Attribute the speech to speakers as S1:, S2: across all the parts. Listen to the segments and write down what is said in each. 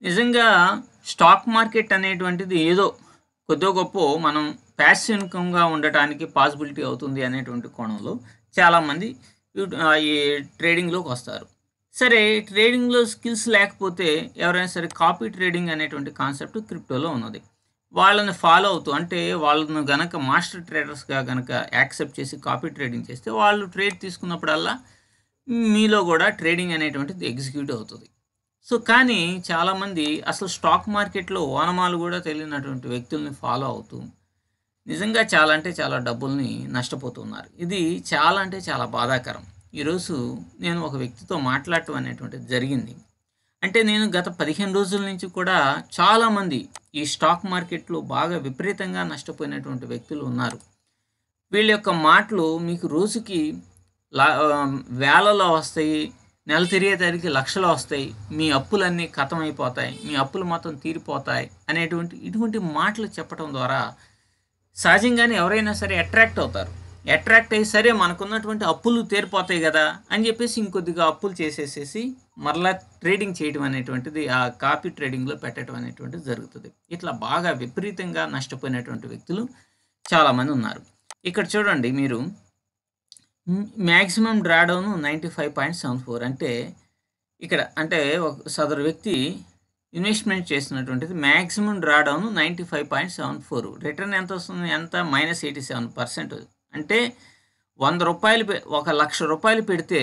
S1: నిజంగా stock market అనేటువంటిది ఏదో కొద్దో గొప్పో మనం ప్యాసివ్ ఇన్కమ్‌గా ఉండటానికి పాసిబిలిటీ అవుతుంది అనేటువంటి కోణంలో చాలామంది ఈ ట్రేడింగ్‌లోకొస్తారు. సరే, ట్రేడింగ్‌లో స్కిల్స్ లేకపోతే ఎవరైనా సరే కాపీ ట్రేడింగ్ అనేటువంటి కాన్సెప్ట్ క్రిప్టోలో ఉన్నది. వాళ్ళని ఫాలో అవుతూ అంటే వాళ్ళను గనక మాస్టర్ ట్రేడర్స్‌గా గనక యాక్సెప్ట్ చేసి కాపీ ట్రేడింగ్ చేస్తే వాళ్ళు ట్రేడ్ తీసుకున్నప్పుడల్లా మీలో కూడా ట్రేడింగ్ అనేటువంటిది ఎగ్జిక్యూట్ అవుతుంది. సో, కానీ చాలామంది అసలు స్టాక్ మార్కెట్‌లో ఓనమాలు గూడా తెలియనటువంటి వ్యక్తుల్ని ఫాలో అవుతూ, నిజంగా చాలా అంటే చాలా డబ్బుల్ని నష్టపోతున్నారు. ఇది చాలా అంటే చాలా బాధాకరం. ఈరోజు నేను ఒక వ్యక్తితో మాట్లాడటం అనేటువంటిది జరిగింది. అంటే నేను గత 15 రోజుల నుంచి కూడా చాలామంది ఈ స్టాక్ మార్కెట్‌లో బాగా విపరీతంగా నష్టపోయినటువంటి వ్యక్తులు ఉన్నారు. వీళ్ళ యొక్క మాటలు మీకు రోజుకి వేలలో వస్తాయి. నెల తిరిగేసరికి లక్షలు వస్తాయి. మీ అప్పులన్నీ ఖతమైపోతాయి. మీ అప్పులు మొత్తం తీరిపోతాయి అనేటువంటి ఇటువంటి మాటలు చెప్పటం ద్వారా సహజంగానే ఎవరైనా సరే అట్రాక్ట్ అవుతారు. అట్రాక్ట్ అయ్యి సరే మనకున్నటువంటి అప్పులు తీరిపోతాయి గదా అని చెప్పేసి ఇంకొద్దిగా అప్పులు చేసేసేసి మరలా ట్రేడింగ్ చేయడం అనేటువంటిది ఆ కాపీ ట్రేడింగ్‌లో పెట్టడం అనేటువంటిది జరుగుతది. ఇట్లా బాగా విపరీతంగా నష్టపోయినటువంటి వ్యక్తులు చాలామంది ఉన్నారు. ఇక్కడ చూడండి మీరు మ్యాక్సిమం డ్రాడౌన్ 95.74 అంటే ఇక్కడ అంటే సదరు వ్యక్తి ఇన్వెస్ట్‌మెంట్ చేసినటువంటిది మ్యాక్సిమం డ్రాడౌన్ 95.74 రిటర్న్ ఎంత వస్తుంది? ఎంత -87% అంటే రూ. 100 ₹1,00,000 పెడితే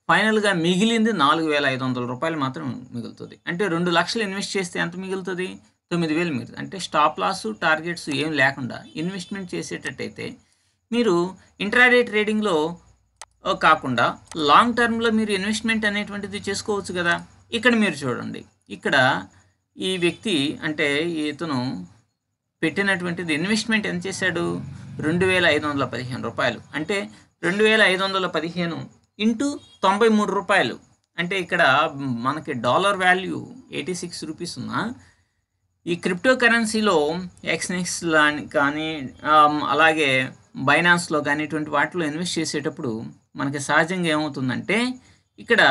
S1: ఫైనల్‌గా మిగిలింది రూ. 4,500 మాత్రం మిగులుతుంది. అంటే 2,00,000 ఇన్వెస్ట్ చేస్తే ఎంత మిగులుతుంది? 9,000 మిగులుతుంది. అంటే స్టాప్ లాస్, టార్గెట్స్ ఏం లేకుండా ఇన్వెస్ట్‌మెంట్ చేసేటట్టయితే మీరు ఇంట్రాడే ట్రేడింగ్‌లో కాకుండా లాంగ్ టర్మ్‌లో మీరు ఇన్వెస్ట్‌మెంట్ అనేటువంటిది చేసుకోవచ్చు గదా! ఇక్కడ మీరు చూడండి. ఇక్కడ ఈ వ్యక్తి అంటే ఇతను పెట్టినటువంటిది ఇన్వెస్ట్‌మెంట్ ఎంత చేశాడు? రూ. 2,515 అంటే 2,515 ఇంటూ రూ. 93 అంటే ఇక్కడ మనకి డాలర్ వాల్యూ 86 రూపీస్ ఉన్నా ఈ క్రిప్టో కరెన్సీలో ఎక్స్‌నెక్స్ కానీ అలాగే బైనాన్స్‌లో కానీ ఇటువంటి వాటిలో ఇన్వెస్ట్ చేసేటప్పుడు మనకి సహజంగా ఏమవుతుందంటే ఇక్కడ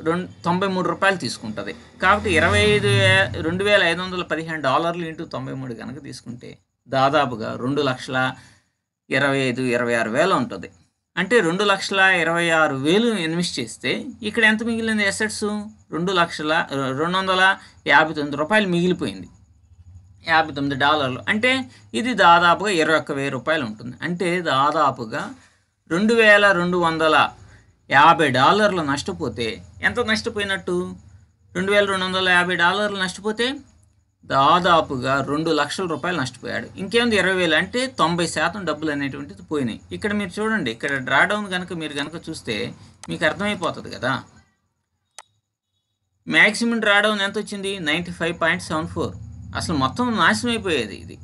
S1: రూ. 93 తీసుకుంటుంది. కాబట్టి $2,515 ఇంటూ 93 కనుక తీసుకుంటే దాదాపుగా 2,25,26,000 ఉంటుంది. అంటే 2,26,000 ఇన్వెస్ట్ చేస్తే ఇక్కడ ఎంత మిగిలింది అసెట్స్? $2,259 మిగిలిపోయింది. $59 అంటే ఇది దాదాపుగా $21,000 ఉంటుంది. అంటే దాదాపుగా $2,250 నష్టపోతే ఎంత నష్టపోయినట్టు? $2,250 నష్టపోతే దాదాపుగా $2,00,000 నష్టపోయాడు. ఇంకేముంది 20,000 అంటే 90% డబ్బులు అనేటువంటిది పోయినాయి. ఇక్కడ మీరు చూడండి, ఇక్కడ డ్రాడౌన్ కనుక మీరు కనుక చూస్తే మీకు అర్థమైపోతుంది కదా. మ్యాక్సిమం డ్రాడౌన్ ఎంత వచ్చింది? 95.74 అసలు మొత్తం నాశనం అయిపోయేది ఇది.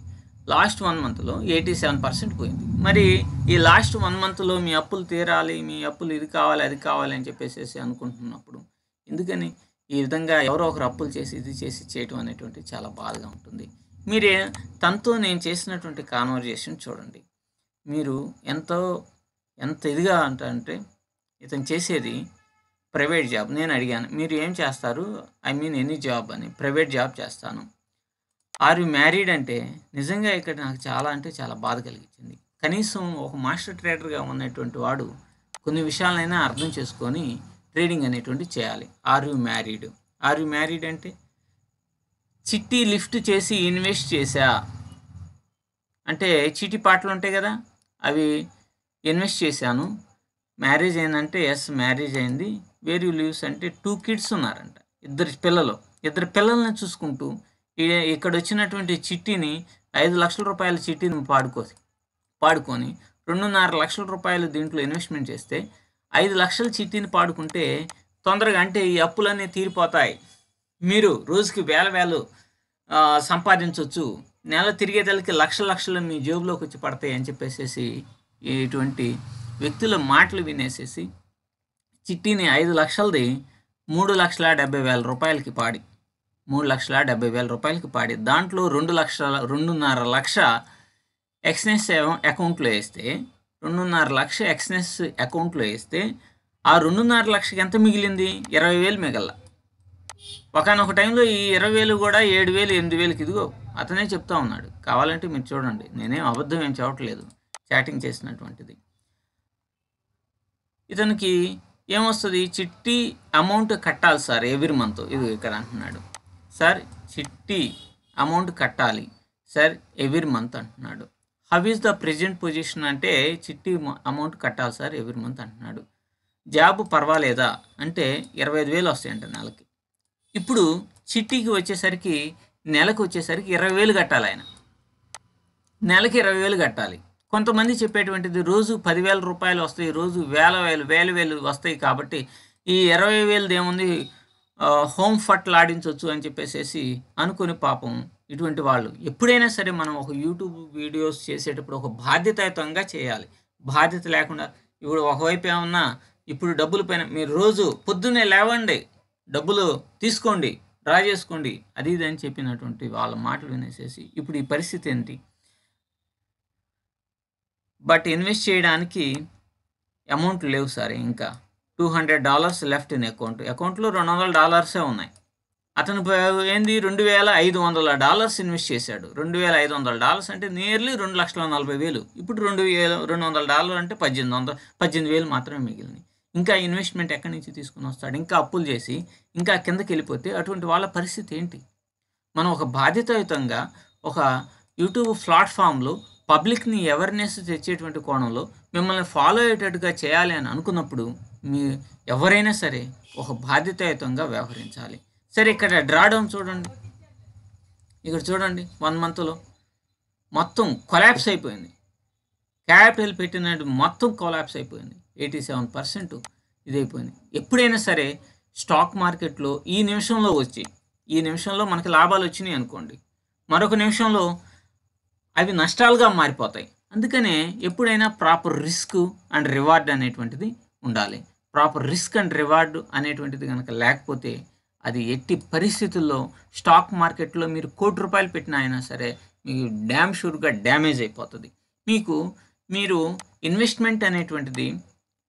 S1: లాస్ట్ 1 మంత్లో 87% పోయింది. మరి ఈ లాస్ట్ 1 మంత్లో మీ అప్పులు తీరాలి, మీ అప్పులు ఇది కావాలి, అది కావాలి అని చెప్పేసి అనుకుంటున్నప్పుడు ఎందుకని ఈ విధంగా ఎవరో ఒకరు అప్పులు చేసి ఇది చేసి చేయటం అనేటువంటిది చాలా బాధగా ఉంటుంది. మీరే తనతో నేను చేసినటువంటి కాన్వర్జేషన్ చూడండి. మీరు ఎంత ఇదిగా అంటే ఇతను చేసేది ప్రైవేట్ జాబ్. నేను అడిగాను, మీరు ఏం చేస్తారు? ఐ మీన్ ఎనీ జాబ్ అని. ప్రైవేట్ జాబ్ చేస్తాను. ఆర్ యు మ్యారీడ్ అంటే నిజంగా ఇక్కడ నాకు చాలా అంటే చాలా బాధ కలిగించింది. కనీసం ఒక మాస్టర్ ట్రేడర్‌గా ఉన్నటువంటి వాడు కొన్ని విషయాలైనా అర్థం చేసుకొని ట్రేడింగ్ అనేటువంటిది చేయాలి. Are you married? Are you married అంటే చిట్టి లిఫ్ట్ చేసి ఇన్వెస్ట్ చేశా అంటే చీటీ పాటలు ఉంటాయి కదా, అవి ఇన్వెస్ట్ చేశాను. మ్యారేజ్ అయిందంటే ఎస్ మ్యారేజ్ అయింది. వేర్ యు లివ్స్ అంటే 2 కిడ్స్ ఉన్నారంట. 2 పిల్లల్ని చూసుకుంటూ ఇక్కడ వచ్చినటువంటి చిట్టిని ₹5,00,000 చిట్టిని పాడుకొని ₹2,50,000 దీంట్లో ఇన్వెస్ట్‌మెంట్ చేస్తే 5,00,000 చిట్టిని పాడుకుంటే తొందరగా అంటే ఈ అప్పులన్నీ తీరిపోతాయి. మీరు రోజుకి వేలు సంపాదించవచ్చు. నెల తిరిగేదలకి లక్షలు మీ జేబులోకి వచ్చి పడతాయి అని చెప్పేసేసి ఇటువంటి వ్యక్తుల మాటలు వినేసేసి చిట్టిని 5,00,000ది ₹3,70,000 పాడి ₹3,70,000 పాడి దాంట్లో 2,50,000 ఎక్స్‌నెస్ అకౌంట్లో వేస్తే 2,50,000 ఎక్స్‌నెస్ అకౌంట్లో వేస్తే ఆ 2,50,000కి ఎంత మిగిలింది? 20,000 మిగల. ఒకానొక టైంలో ఈ 20,000 కూడా 7,000 8,000కి ఇదిగో అతనే చెప్తా ఉన్నాడు. కావాలంటే మీరు చూడండి, నేనేం అబద్ధం ఏం చెప్పట్లేదు, చాటింగ్ చేసినటువంటిది. ఇతనికి ఏమొస్తుంది, చిట్టి అమౌంట్ కట్టాలి సార్ ఎవ్రీ మంత్, ఇది ఇక్కడ అంటున్నాడు. సార్ చిట్టి అమౌంట్ కట్టాలి సార్ ఎవ్రీ మంత్ అంటున్నాడు. How is the present position అంటే చిట్టి అమౌంట్ కట్టాలి సార్ ఎవ్రీ మంత్ అంటున్నాడు. జాబ్ పర్వాలేదా అంటే 25,000 వస్తాయంట నెలకి. ఇప్పుడు చిట్టికి వచ్చేసరికి నెలకు వచ్చేసరికి 20,000 కట్టాలి ఆయన, నెలకి 20,000 కట్టాలి. కొంతమంది చెప్పేటువంటిది రోజు 10,000 రూపాయలు వస్తాయి, రోజు వేలు వస్తాయి, కాబట్టి ఈ 20,000 ఏముంది హోమ్ ఫట్లు ఆడించవచ్చు అని చెప్పేసి అనుకుని పాపం ఇటువంటి వాళ్ళు ఎప్పుడైనా సరే మనం ఒక యూట్యూబ్ వీడియోస్ చేసేటప్పుడు ఒక బాధ్యతాయుతంగా చేయాలి. బాధ్యత లేకుండా ఇప్పుడు ఒకవైపు ఏమన్నా ఇప్పుడు డబ్బుల పైన మీరు రోజు పొద్దున్నే లేవండి, డబ్బులు తీసుకోండి, డ్రా చేసుకోండి, అది ఇది అని చెప్పినటువంటి వాళ్ళ మాటలు వినేసేసి ఇప్పుడు ఈ పరిస్థితి ఏంటి? బట్ ఇన్వెస్ట్ చేయడానికి అమౌంట్ లేవు సార్, ఇంకా $200 లెఫ్ట్ ఇన్ అకౌంట్లో $200 ఉన్నాయి. అతను ఏంది $2,500 ఇన్వెస్ట్ చేశాడు. $2,500 అంటే నియర్లీ 2,40,000. ఇప్పుడు $2,200 అంటే 18,000 మాత్రమే మిగిలింది. ఇంకా ఇన్వెస్ట్మెంట్ ఎక్కడి నుంచి తీసుకుని వస్తాడు? ఇంకా అప్పులు చేసి ఇంకా కిందకి వెళ్ళిపోతే అటువంటి వాళ్ళ పరిస్థితి ఏంటి? మనం ఒక బాధ్యతాయుతంగా ఒక యూట్యూబ్ ప్లాట్ఫామ్లో పబ్లిక్ని అవేర్నెస్ తెచ్చేటువంటి కోణంలో మిమ్మల్ని ఫాలో అయ్యేటట్టుగా చేయాలి అని అనుకున్నప్పుడు మీ ఎవరైనా సరే ఒక బాధ్యతాయుతంగా వ్యవహరించాలి. సరే, ఇక్కడ డ్రాడౌన్ చూడండి, ఇక్కడ చూడండి, 1 మంత్లో మొత్తం కొలాప్స్ అయిపోయింది. క్యాపిటల్ పెట్టినట్టు మొత్తం కొలాప్స్ అయిపోయింది. 87% ఇదైపోయింది. ఎప్పుడైనా సరే స్టాక్ మార్కెట్లో ఈ నిమిషంలో మనకి లాభాలు వచ్చినాయి అనుకోండి, మరొక నిమిషంలో అవి నష్టాలుగా మారిపోతాయి. అందుకనే ఎప్పుడైనా ప్రాపర్ రిస్క్ అండ్ రివార్డ్ అనేటువంటిది ఉండాలి. ప్రాపర్ రిస్క్ అండ్ రివార్డ్ అనేటువంటిది కనుక లేకపోతే అది ఎట్టి పరిస్థితుల్లో స్టాక్ మార్కెట్లో మీరు ₹1,00,00,000 పెట్టినా అయినా సరే మీకు డ్యామ్ షూర్గా డ్యామేజ్ అయిపోతుంది. మీరు ఇన్వెస్ట్మెంట్ అనేటువంటిది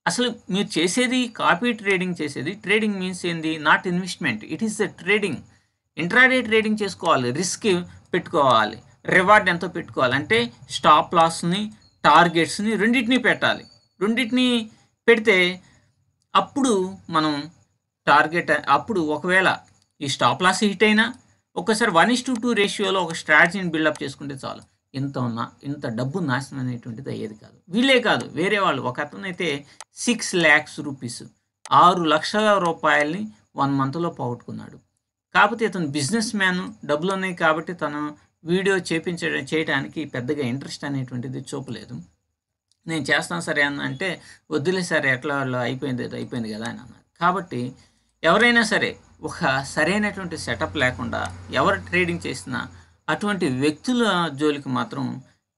S1: అసలు మీరు చేసేది కాపీ ట్రేడింగ్ చేసేది. ట్రేడింగ్ మీన్స్ ఏంది? Not investment, it is the trading. Intraday trading చేసుకోవాలి, రిస్క్ పెట్టుకోవాలి, రివార్డ్ ఎంతో పెట్టుకోవాలి. అంటే స్టాప్ లాస్ని, టార్గెట్స్ని రెండింటినీ పెట్టాలి. రెండింటినీ పెడితే అప్పుడు మనం అప్పుడు ఒకవేళ ఈ స్టాప్ లాస్ హిట్ అయినా ఒక్కసారి 1:2 రేషియోలో ఒక స్ట్రాటజీని బిల్డప్ చేసుకుంటే చాలు, ఇంత డబ్బు నాశనం అనేటువంటిది అయ్యేది కాదు. వీళ్ళే కాదు, వేరే వాళ్ళు. ఒక అతనైతే 6 lakhs రూపీస్, 6 లక్షల రూపాయలని 1 మంత్లో పోగొట్టుకున్నాడు. కాకపోతే ఇతను బిజినెస్ మ్యాన్, డబ్బులు ఉన్నాయి కాబట్టి తను వీడియో చేయడానికి పెద్దగా ఇంట్రెస్ట్ అనేటువంటిది చూపలేదు. నేను చేస్తాను సరే అంటే వద్దులే సరే, ఎట్లా అయిపోయింది కదా అని అన్నారు. కాబట్టి ఎవరైనా సరే ఒక సరైనటువంటి సెటప్ లేకుండా ఎవరు ట్రేడింగ్ చేసినా అటువంటి వ్యక్తుల జోలికి మాత్రం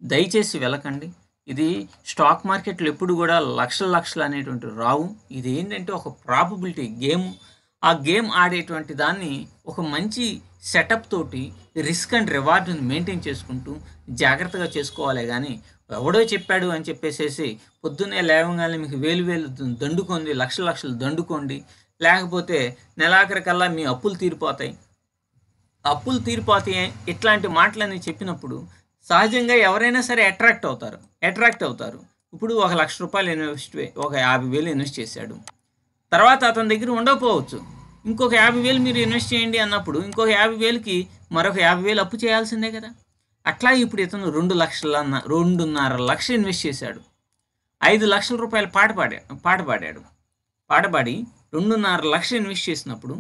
S1: దయచేసి వెళ్ళకండి. ఇది స్టాక్ మార్కెట్లో ఎప్పుడు కూడా లక్షలు అనేటువంటి రావు. ఇది ఏంటంటే ఒక ప్రాబబిలిటీ గేమ్. ఆ గేమ్ ఆడేటువంటి దాన్ని ఒక మంచి సెటప్ తోటి రిస్క్ అండ్ రివార్డ్ని మెయింటైన్ చేసుకుంటూ జాగ్రత్తగా చేసుకోవాలి. కానీ ఎవడో చెప్పాడు అని చెప్పేసేసి పొద్దున్నే లేవగానే మీకు వేలు దండుకోండి, లక్షలు దండుకోండి, లేకపోతే నెలాఖరికల్లా మీ అప్పులు తీరిపోతాయి. ఇట్లాంటి మాటలన్నీ చెప్పినప్పుడు సహజంగా ఎవరైనా సరే అట్రాక్ట్ అవుతారు. ఇప్పుడు ₹1,00,000 ఒక 50,000 ఇన్వెస్ట్ చేశాడు. తర్వాత అతని దగ్గర ఉండకపోవచ్చు. ఇంకొక 50,000 మీరు ఇన్వెస్ట్ చేయండి అన్నప్పుడు ఇంకొక 50,000కి మరొక 50,000 అప్పు చేయాల్సిందే కదా. అట్లా ఇప్పుడు ఇతను 2.5 లక్షలు ఇన్వెస్ట్ చేశాడు. 5 లక్షల రూపాయలు పాట పాడి 2.5 లక్షలు ఇన్వెస్ట్ చేసినప్పుడు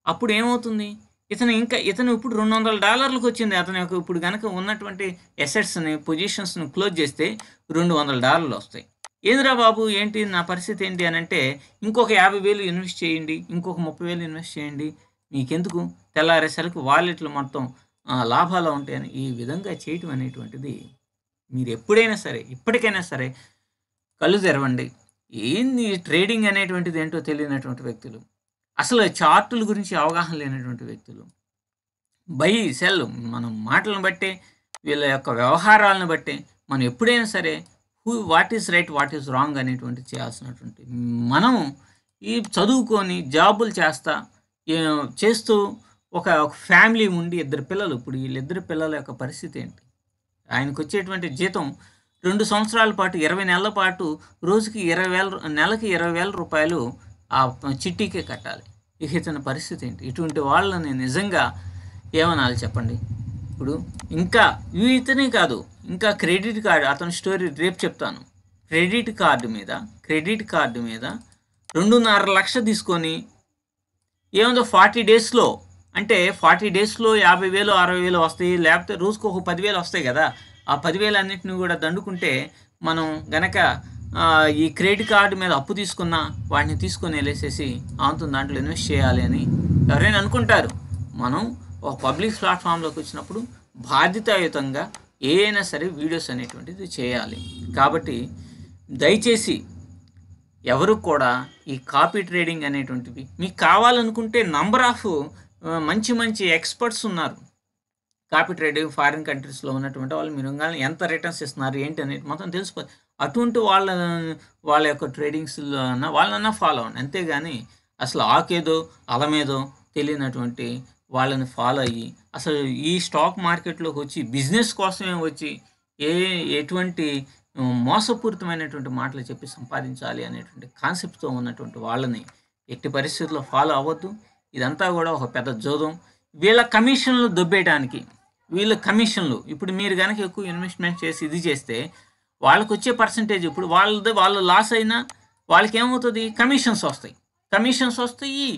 S1: అప్పుడు ఏమవుతుంది? ఇతను ఇప్పుడు $200 వచ్చింది. అతను ఇప్పుడు కనుక ఉన్నటువంటి అసెట్స్ని, పొజిషన్స్ని క్లోజ్ చేస్తే $200 వస్తాయి. ఏందిరా బాబు, ఏంటి నా పరిస్థితి ఏంటి అని అంటే, ఇంకొక 50,000 ఇన్వెస్ట్ చేయండి, ఇంకొక 30,000 ఇన్వెస్ట్ చేయండి, మీకెందుకు, తెల్లారేసరికి వాలెట్లు మొత్తం లాభాలు ఉంటాయని ఈ విధంగా చేయటం అనేటువంటిది మీరు ఎప్పుడైనా సరే, ఇప్పటికైనా సరే కళ్ళు తెరవండి. ఏంది ట్రేడింగ్ అనేటువంటిది ఏంటో తెలియనటువంటి వ్యక్తులు, అసలు చార్టుల గురించి అవగాహన లేనటువంటి వ్యక్తులు, బై సెల్ మనం మాటలను బట్టే, వీళ్ళ యొక్క వ్యవహారాలను బట్టే మనం ఎప్పుడైనా సరే what is right, what is wrong అనేటువంటి చేయాల్సినటువంటి, మనం ఈ చదువుకొని జాబులు చేస్తా చేస్తూ ఒక ఫ్యామిలీ ఉండి ఇద్దరు పిల్లలు. ఇప్పుడు వీళ్ళిద్దరు పిల్లల యొక్క పరిస్థితి ఏంటి? ఆయనకొచ్చేటువంటి జీతం 2 సంవత్సరాల పాటు 20 నెలల పాటు రోజుకి 20,000 నెలకి 20,000 రూపాయలు ఆ చిట్టీకే కట్టాలి. ఇక ఇతని పరిస్థితి ఏంటి? ఇటువంటి వాళ్ళని నిజంగా ఏమనాలి చెప్పండి? ఇప్పుడు ఇంకా ఇతనే కాదు, ఇంకా క్రెడిట్ కార్డు అతని స్టోరీ రేపు చెప్తాను. క్రెడిట్ కార్డు మీద 2.5 లక్షలు తీసుకొని ఏముందో 40 డేస్లో, అంటే 40 డేస్లో 50,000 60,000 వస్తాయి, లేకపోతే రోజుకు ఒక 10,000 వస్తాయి కదా. ఆ 10,000 అన్నింటినీ కూడా దండుకుంటే మనం గనక ఈ క్రెడిట్ కార్డు మీద అప్పు తీసుకున్న వాటిని తీసుకొని వెళ్ళేసేసి ఆంతం దాంట్లో ఇన్వెస్ట్ చేయాలి అని ఎవరైనా అనుకుంటారు. మనం ఒక పబ్లిక్ ప్లాట్ఫామ్లోకి వచ్చినప్పుడు బాధ్యతాయుతంగా ఏదైనా సరే వీడియోస్ అనేటువంటిది చేయాలి. కాబట్టి దయచేసి ఎవరు కూడా ఈ కాపీ ట్రేడింగ్ అనేటువంటివి మీకు కావాలనుకుంటే నంబర్ ఆఫ్ మంచి ఎక్స్పర్ట్స్ ఉన్నారు కాపీ ట్రేడింగ్ ఫారిన్ కంట్రీస్లో ఉన్నటువంటి వాళ్ళు. మీరు ఎంత రిటర్న్స్ ఇస్తున్నారు ఏంటి అనేది మొత్తం తెలిసిపోతుంది. అటువంటి వాళ్ళ యొక్క ట్రేడింగ్స్లో వాళ్ళన్నా ఫాలో అవ్వండి. అంతేగాని అసలు ఆకేదో అలమేదో తెలియనటువంటి వాళ్ళని ఫాలో అయ్యి అసలు ఈ స్టాక్ మార్కెట్లోకి వచ్చి బిజినెస్ కోసమే వచ్చి ఎటువంటి మోసపూరితమైనటువంటి మాటలు చెప్పి సంపాదించాలి అనేటువంటి కాన్సెప్ట్తో ఉన్నటువంటి వాళ్ళని ఎట్టి పరిస్థితుల్లో ఫాలో అవ్వద్దు. ఇదంతా కూడా ఒక పెద్ద జోదం. వీళ్ళ కమిషన్లు దొబ్బేయడానికి, కమిషన్లు ఇప్పుడు మీరు కనుక ఎక్కువ ఇన్వెస్ట్మెంట్ చేసి ఇది చేస్తే వాళ్ళకు వచ్చే పర్సంటేజ్, ఇప్పుడు వాళ్ళు లాస్ అయినా వాళ్ళకి ఏమవుతుంది? కమిషన్స్ వస్తాయి.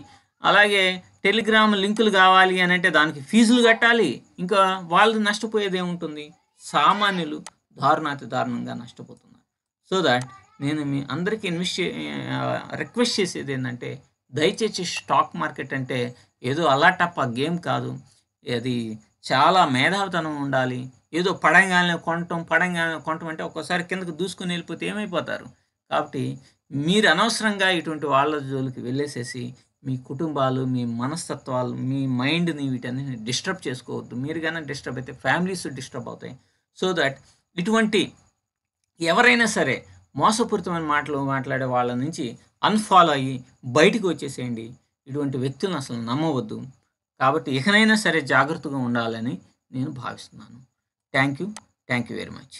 S1: అలాగే టెలిగ్రామ్ లింకులు కావాలి అని అంటే దానికి ఫీజులు కట్టాలి. ఇంకా వాళ్ళు నష్టపోయేది ఏముంటుంది? సామాన్యులు దారుణంగా నష్టపోతున్నారు. సో దాట్ నేను మీ అందరికీ రిక్వెస్ట్ చేసేది ఏంటంటే, దయచేసి స్టాక్ మార్కెట్ అంటే ఏదో అలాటప్ప గేమ్ కాదు. అది చాలా మేధావితనం ఉండాలి. ఏదో పడంగానే కొనటం అంటే ఒక్కోసారి కిందకు దూసుకొని వెళ్ళిపోతే ఏమైపోతారు? కాబట్టి మీరు అనవసరంగా ఇటువంటి వాళ్ళ జోలికి వెళ్ళేసేసి మీ కుటుంబాలు, మీ మనస్తత్వాలు, మీ మైండ్ని వీటన్నిటిని డిస్టర్బ్ చేసుకోవద్దు. మీరు కానీ డిస్టర్బ్ అయితే ఫ్యామిలీస్ డిస్టర్బ్ అవుతాయి. సో దట్ ఇటువంటి ఎవరైనా సరే మోసపూరితమైన మాటలు మాట్లాడే వాళ్ళ నుంచి అన్ఫాలో అయ్యి బయటికి వచ్చేసేయండి. ఇటువంటి వ్యక్తులను అసలు నమ్మవద్దు. కాబట్టి ఇకనైనా సరే జాగ్రత్తగా ఉండాలని నేను భావిస్తున్నాను. Thank you very much.